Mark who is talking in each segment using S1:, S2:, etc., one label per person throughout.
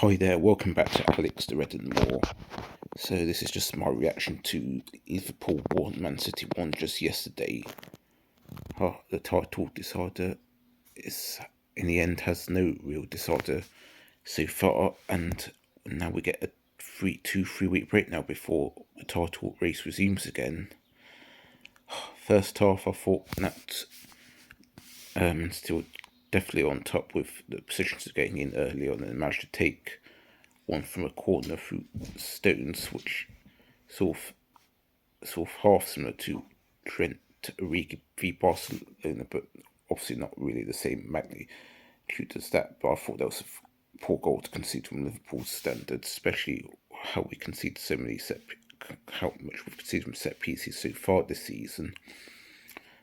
S1: Hi there, welcome back to AlextheRed&More. So this is just my reaction to Liverpool 1, Mancity 1 just yesterday. The title decider is, in the end, has no real decider so far, and now we get a 3-week break now before the title race resumes again. First half, I thought that still definitely on top with the positions of getting in early on, and managed to take one from a corner through stones, which sort of half similar to Trent Origi v Barcelona, but obviously not really the same magnitude as that. But I thought that was a poor goal to concede from Liverpool's standards, especially how we conceded so many how much we've conceded from set pieces so far this season.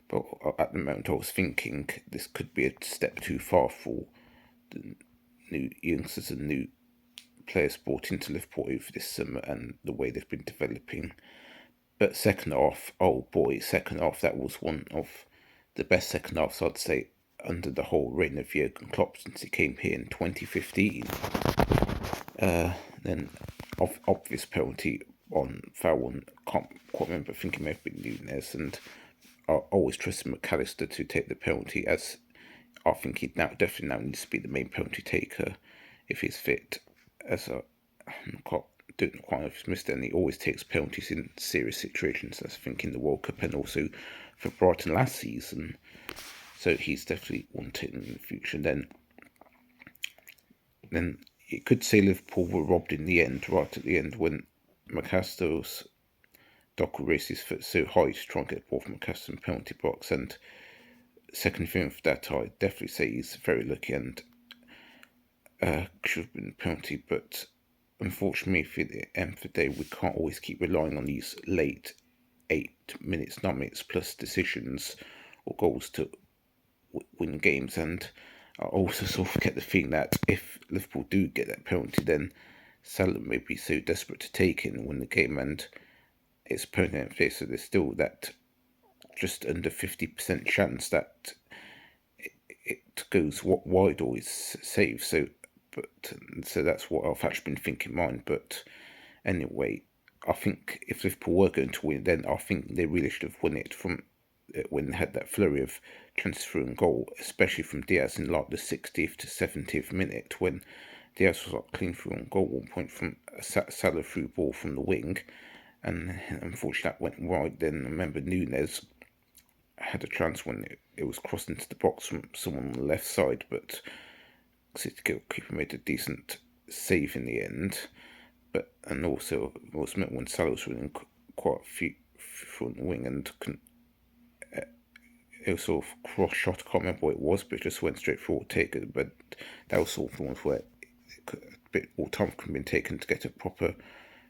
S1: But at the moment, I was thinking this could be a step too far for the new youngsters and new players brought into Liverpool over this summer and the way they've been developing. But second half, oh boy, second half, that was one of the best second halves, I'd say, under the whole reign of Jurgen Klopp since he came here in 2015. Then obvious penalty on foul one, can't quite remember, I think it may have been Nunes, and I always trusted McAllister to take the penalty, as I think he definitely now needs to be the main penalty taker if he's fit, as I don't quite know if he's missed any. He always takes penalties in serious situations, as I think in the World Cup and also for Brighton last season. So he's definitely wanted in the future. Then you could say Liverpool were robbed in the end, right at the end, when McAllister's Doku raised his foot so high to try and get the ball from McAllister in the penalty box. And second thing for that, I'd definitely say he's very lucky and should have been a penalty, but unfortunately for the end of the day, we can't always keep relying on these late 8 minutes, 9 minutes plus decisions or goals to win games. And I also sort of get the feeling that if Liverpool do get that penalty, then Salah may be so desperate to take it and win the game, and it's permanent face, so there's still that just under 50% chance that it goes wide or is saved. So that's what I've actually been thinking mine. But anyway, I think if Liverpool were going to win, then I think they really should have won it from when they had that flurry of transfer and goal, especially from Diaz in like the 60th to 70th minute, when Diaz was like clean through on goal at one point from a Salah through ball from the wing, and unfortunately that went wide. Then I remember Nunes had a chance when it was crossed into the box from someone on the left side, but City goalkeeper made a decent save in the end. But and also it was meant when Salah was running quite a few from the wing, and it was sort of cross shot. I can't remember what it was, but it just went straight forward, take it. But that was sort of the ones where a bit more time could have been taken to get a proper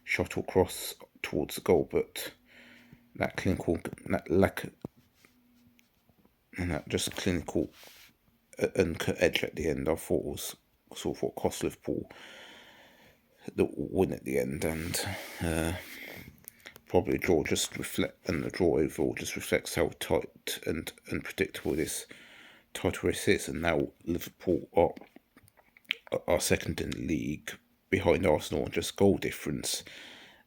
S1: shot or cross towards the goal. But that clinical, that lack, and that just clinical uncut edge at the end, I thought was sort of what cost Liverpool the win at the end. And probably a draw the draw overall just reflects how tight and unpredictable this title race is. And now Liverpool are second in the league behind Arsenal on just goal difference.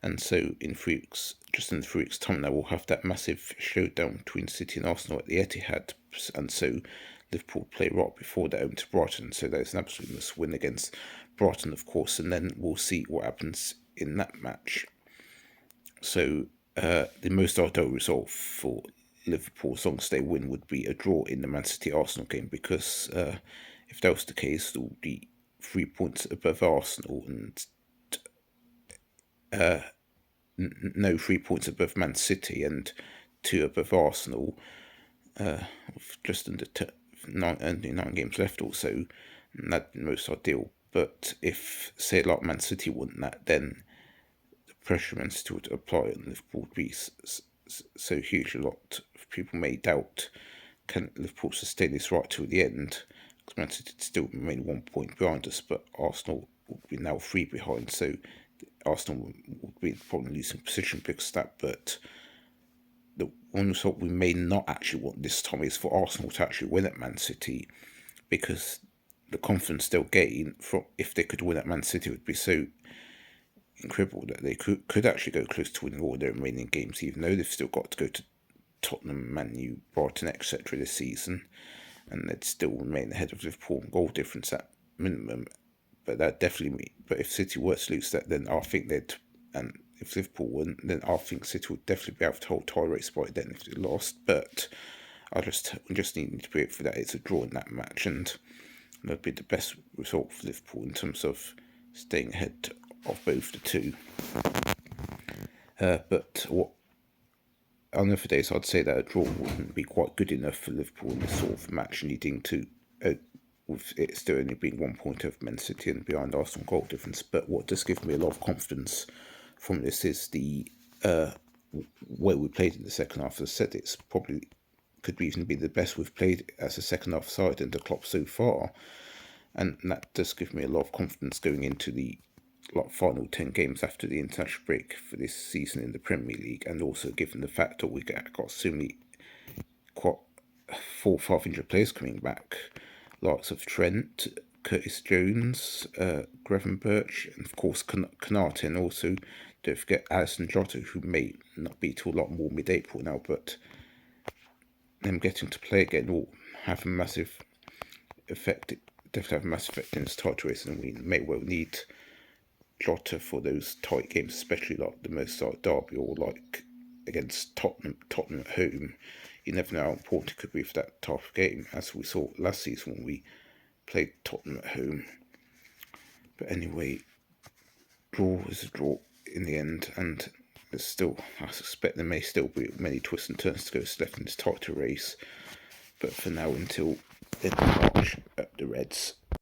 S1: And so in 3 weeks, just in 3 weeks' time now, we'll have that massive showdown between City and Arsenal at the Etihad. And so Liverpool play right before that home to Brighton. So there's an absolute must win against Brighton, of course. And then we'll see what happens in that match. So the most ideal result for Liverpool, as long as they win, would be a draw in the Mancity Arsenal game, because if that was the case, there would be 3 points above Arsenal and no 3 points above Man City and 2 above Arsenal, with just under only 9 games left or so. And that'd be most ideal. But if, say, like Man City won that, then the pressure Man City would apply on Liverpool would be so huge. A lot of people may doubt, can Liverpool sustain this right till the end? Because Man City still remain 1 point behind us, but Arsenal would be now 3 behind. So Arsenal would be probably losing position because of that. But the one result we may not actually want this time is for Arsenal to actually win at Man City, because the confidence they'll gain from if they could win at Man City would be so incredible that they could actually go close to winning all their remaining games, even though they've still got to go to Tottenham, Man U, Brighton, etc. this season, and they'd still remain ahead of Liverpool in goal difference at minimum. But that definitely, but if City were to lose that, then I think they'd, and if Liverpool won, then I think City would definitely be able to hold tie race by then if they lost. But I just need to wait for that. It's a draw in that match, and that'd be the best result for Liverpool in terms of staying ahead of both the two. But what on other days, I'd say that a draw wouldn't be quite good enough for Liverpool in this sort of match, needing to, with it still only being 1 point over Mancity and behind Arsenal goal difference. But what does give me a lot of confidence from this is the way we played in the second half. As I said, it's probably could even be the best we've played as a second half side under Klopp so far, and that does give me a lot of confidence going into the final 10 games after the international break for this season in the Premier League, and also given the fact that we got so many quite 400-500 players coming back, likes of Trent, Curtis Jones, Gravenberch, and of course Konate, and also don't forget Alisson Jota, who may not be till a lot more mid-April now, but them getting to play again will have a massive effect. Definitely have a massive effect in this title race, and we may well need Jota for those tight games, especially like the Merseyside derby or like against Tottenham at home. You never know how important it could be for that type of game, as we saw last season when we played Tottenham at home. But anyway, draw is a draw in the end, and there's still, I suspect there may still be many twists and turns to go left in this title race. But for now, until end of March, the Reds